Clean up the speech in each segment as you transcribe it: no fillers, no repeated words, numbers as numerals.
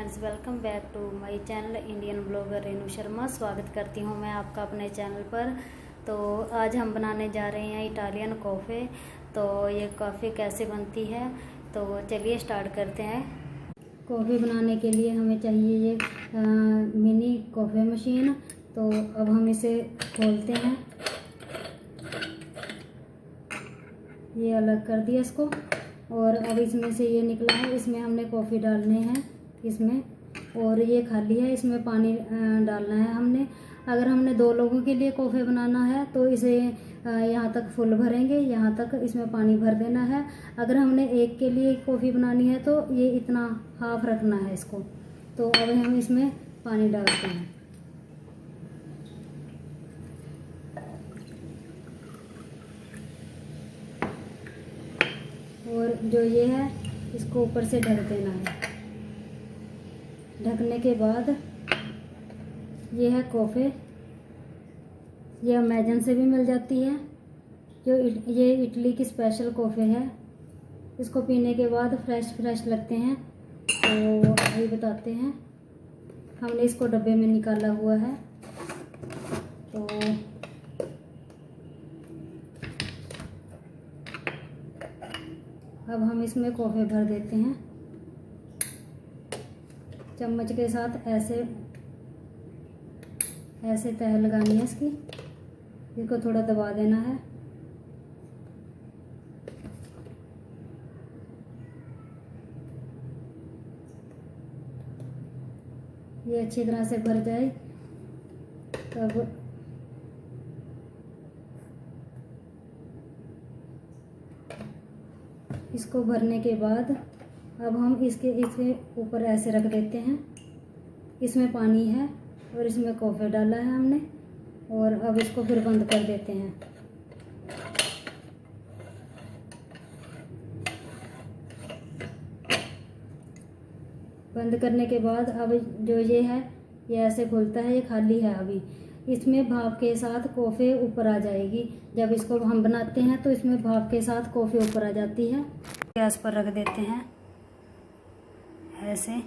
Friends, welcome back to my channel Indian blogger Renu Sharma. स्वागत करती हूँ मैं आपका अपने चैनल पर। तो आज हम बनाने जा रहे हैं इटालियन कॉफ़ी। तो ये कॉफ़ी कैसे बनती है, तो चलिए स्टार्ट करते हैं। कॉफ़ी बनाने के लिए हमें चाहिए ये मिनी कॉफ़ी मशीन। तो अब हम इसे खोलते हैं। ये अलग कर दिया इसको, और अब इसमें से ये निकला है, इसमें हमने कॉफ़ी डालने हैं इसमें, और ये खाली है, इसमें पानी डालना है हमने। अगर हमने 2 लोगों के लिए कॉफ़ी बनाना है तो इसे यहाँ तक फुल भरेंगे, यहाँ तक इसमें पानी भर देना है। अगर हमने 1 के लिए कॉफ़ी बनानी है तो ये इतना हाफ रखना है इसको। तो अब हम इसमें पानी डालते हैं, और जो ये है इसको ऊपर से ढक देना है। ढकने के बाद ये है कॉफ़ी, ये अमेजन से भी मिल जाती है। ये इटली की स्पेशल कॉफ़ी है। इसको पीने के बाद फ्रेश लगते हैं। तो अभी बताते हैं, हमने इसको डब्बे में निकाला हुआ है। तो अब हम इसमें कॉफ़ी भर देते हैं। चम्मच के साथ ऐसे तह लगानी है इसकी, इसको थोड़ा दबा देना है। ये अच्छी तरह से भर जाए तब इसको भरने के बाद अब हम इसके ऊपर ऐसे रख देते हैं। इसमें पानी है और इसमें कॉफ़ी डाला है हमने, और अब इसको फिर बंद कर देते हैं। बंद करने के बाद अब जो ये है ये ऐसे खुलता है, ये खाली है अभी। इसमें भाप के साथ कॉफ़ी ऊपर आ जाएगी। जब इसको हम बनाते हैं तो इसमें भाप के साथ कॉफ़ी ऊपर आ जाती है। गैस पर रख देते हैं ऐसे।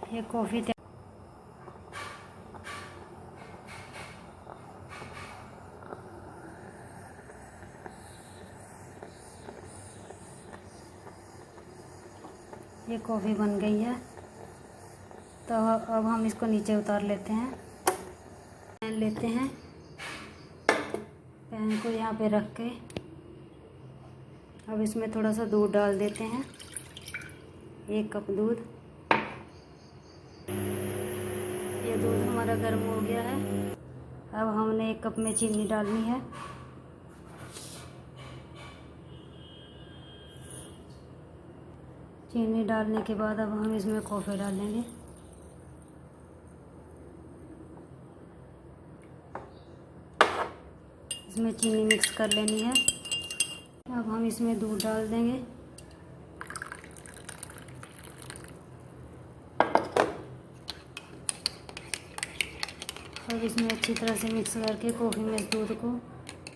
ये कॉफ़ी ये कॉफ़ी बन गई है। तो अब हम इसको नीचे उतार लेते हैं। पैन लेते हैं, पैन को यहाँ पे रख के अब इसमें थोड़ा सा दूध डाल देते हैं, 1 कप दूध। ये दूध हमारा गर्म हो गया है। अब हमने 1 कप में चीनी डालनी है। चीनी डालने के बाद अब हम इसमें कॉफ़ी डालेंगे। इसमें चीनी मिक्स कर लेनी है। अब हम इसमें दूध डाल देंगे। अब इसमें अच्छी तरह से मिक्स करके कॉफ़ी में इस दूध को,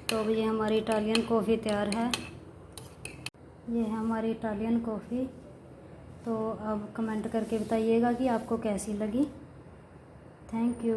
तो अब ये हमारी इटालियन कॉफ़ी तैयार है। ये है हमारी इटालियन कॉफ़ी। तो अब कमेंट करके बताइएगा कि आपको कैसी लगी। Thank you.